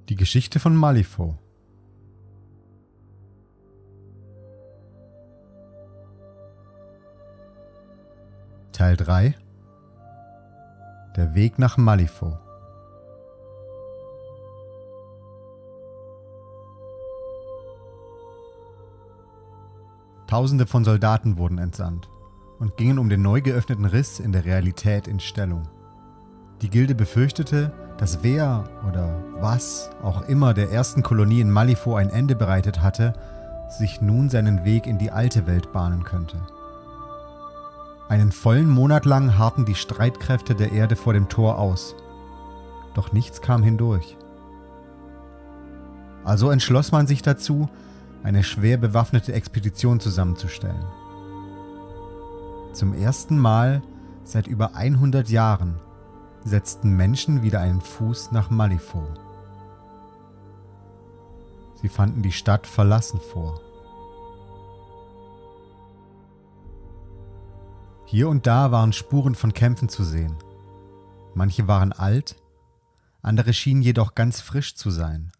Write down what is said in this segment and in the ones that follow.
Die Geschichte von Malifaux. Teil 3. Der Weg nach Malifaux. Tausende von Soldaten wurden entsandt und gingen um den neu geöffneten Riss in der Realität in Stellung. Die Gilde befürchtete, dass wer oder was auch immer der ersten Kolonie in Malifaux ein Ende bereitet hatte, sich nun seinen Weg in die alte Welt bahnen könnte. Einen vollen Monat lang harrten die Streitkräfte der Erde vor dem Tor aus, doch nichts kam hindurch. Also entschloss man sich dazu, eine schwer bewaffnete Expedition zusammenzustellen. Zum ersten Mal seit über 100 Jahren setzten Menschen wieder einen Fuß nach Malifaux. Sie fanden die Stadt verlassen vor. Hier und da waren Spuren von Kämpfen zu sehen. Manche waren alt, andere schienen jedoch ganz frisch zu sein.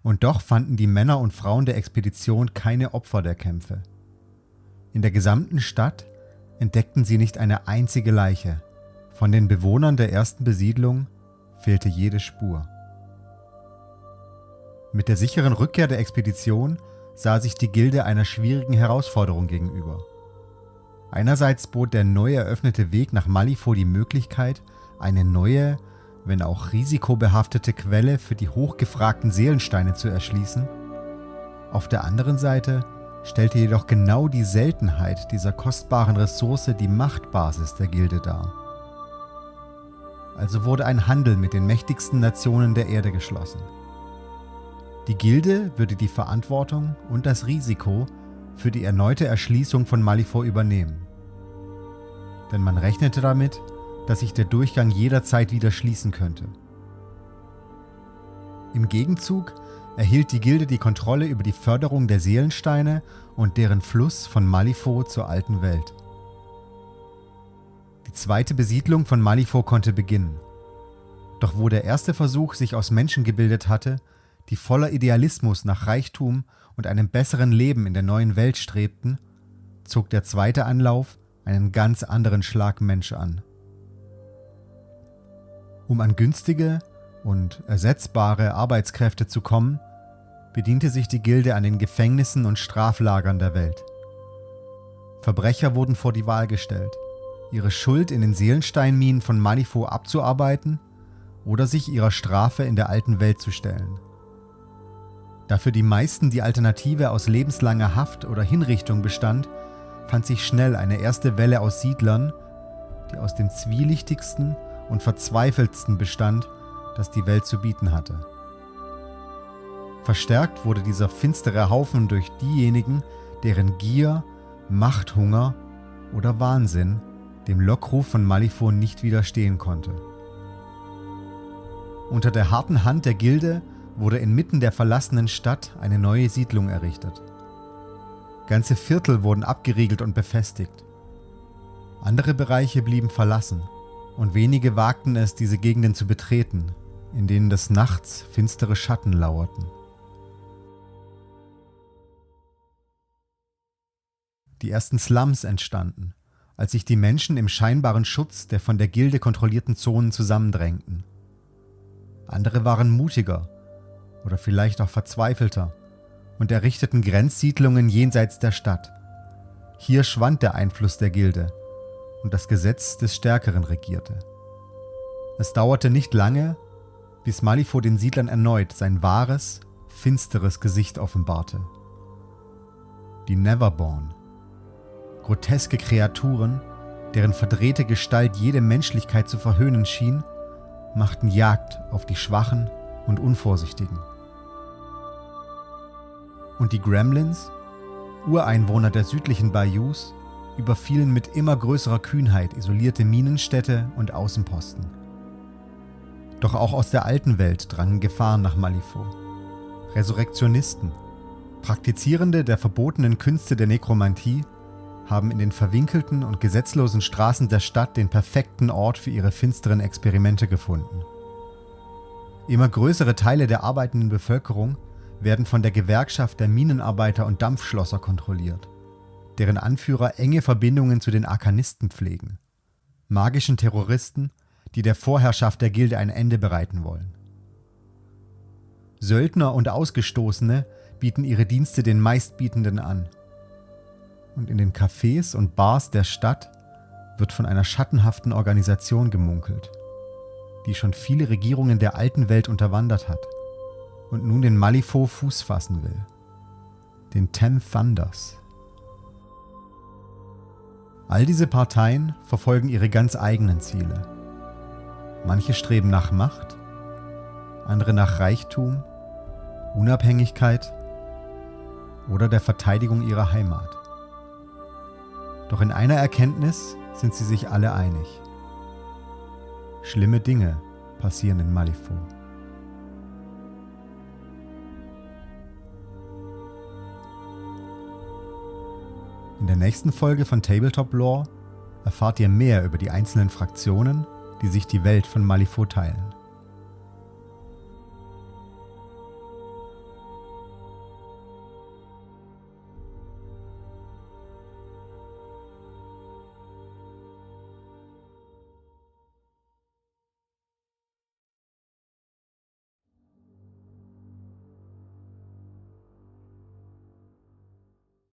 Und doch fanden die Männer und Frauen der Expedition keine Opfer der Kämpfe. In der gesamten Stadt entdeckten sie nicht eine einzige Leiche. Von den Bewohnern der ersten Besiedlung fehlte jede Spur. Mit der sicheren Rückkehr der Expedition sah sich die Gilde einer schwierigen Herausforderung gegenüber. Einerseits bot der neu eröffnete Weg nach Malifaux die Möglichkeit, eine neue, wenn auch risikobehaftete Quelle für die hochgefragten Seelensteine zu erschließen. Auf der anderen Seite stellte jedoch genau die Seltenheit dieser kostbaren Ressource die Machtbasis der Gilde dar. Also wurde ein Handel mit den mächtigsten Nationen der Erde geschlossen. Die Gilde würde die Verantwortung und das Risiko für die erneute Erschließung von Malifaux übernehmen. Denn man rechnete damit, dass sich der Durchgang jederzeit wieder schließen könnte. Im Gegenzug erhielt die Gilde die Kontrolle über die Förderung der Seelensteine und deren Fluss von Malifaux zur alten Welt. Die zweite Besiedlung von Malifaux konnte beginnen. Doch wo der erste Versuch sich aus Menschen gebildet hatte, die voller Idealismus nach Reichtum und einem besseren Leben in der neuen Welt strebten, zog der zweite Anlauf einen ganz anderen Schlag Mensch an. Um an günstige und ersetzbare Arbeitskräfte zu kommen, bediente sich die Gilde an den Gefängnissen und Straflagern der Welt. Verbrecher wurden vor die Wahl gestellt, ihre Schuld in den Seelensteinminen von Malifaux abzuarbeiten oder sich ihrer Strafe in der alten Welt zu stellen. Da für die meisten die Alternative aus lebenslanger Haft oder Hinrichtung bestand, fand sich schnell eine erste Welle aus Siedlern, die aus dem zwielichtigsten und verzweifeltsten bestand, das die Welt zu bieten hatte. Verstärkt wurde dieser finstere Haufen durch diejenigen, deren Gier, Machthunger oder Wahnsinn dem Lockruf von Malifaux nicht widerstehen konnte. Unter der harten Hand der Gilde wurde inmitten der verlassenen Stadt eine neue Siedlung errichtet. Ganze Viertel wurden abgeriegelt und befestigt. Andere Bereiche blieben verlassen und wenige wagten es, diese Gegenden zu betreten, in denen des Nachts finstere Schatten lauerten. Die ersten Slums entstanden, als sich die Menschen im scheinbaren Schutz der von der Gilde kontrollierten Zonen zusammendrängten. Andere waren mutiger oder vielleicht auch verzweifelter und errichteten Grenzsiedlungen jenseits der Stadt. Hier schwand der Einfluss der Gilde und das Gesetz des Stärkeren regierte. Es dauerte nicht lange, bis Malifaux den Siedlern erneut sein wahres, finsteres Gesicht offenbarte. Die Neverborn. Groteske Kreaturen, deren verdrehte Gestalt jede Menschlichkeit zu verhöhnen schien, machten Jagd auf die Schwachen und Unvorsichtigen. Und die Gremlins, Ureinwohner der südlichen Bayous, überfielen mit immer größerer Kühnheit isolierte Minenstädte und Außenposten. Doch auch aus der alten Welt drangen Gefahren nach Malifaux. Resurrektionisten, Praktizierende der verbotenen Künste der Nekromantie, haben in den verwinkelten und gesetzlosen Straßen der Stadt den perfekten Ort für ihre finsteren Experimente gefunden. Immer größere Teile der arbeitenden Bevölkerung werden von der Gewerkschaft der Minenarbeiter und Dampfschlosser kontrolliert, deren Anführer enge Verbindungen zu den Arkanisten pflegen, magischen Terroristen, die der Vorherrschaft der Gilde ein Ende bereiten wollen. Söldner und Ausgestoßene bieten ihre Dienste den Meistbietenden an. Und in den Cafés und Bars der Stadt wird von einer schattenhaften Organisation gemunkelt, die schon viele Regierungen der alten Welt unterwandert hat und nun in Malifaux Fuß fassen will. Den Ten Thunders. All diese Parteien verfolgen ihre ganz eigenen Ziele. Manche streben nach Macht, andere nach Reichtum, Unabhängigkeit oder der Verteidigung ihrer Heimat. Doch in einer Erkenntnis sind sie sich alle einig. Schlimme Dinge passieren in Malifaux. In der nächsten Folge von Tabletop Lore erfahrt ihr mehr über die einzelnen Fraktionen, die sich die Welt von Malifaux teilen.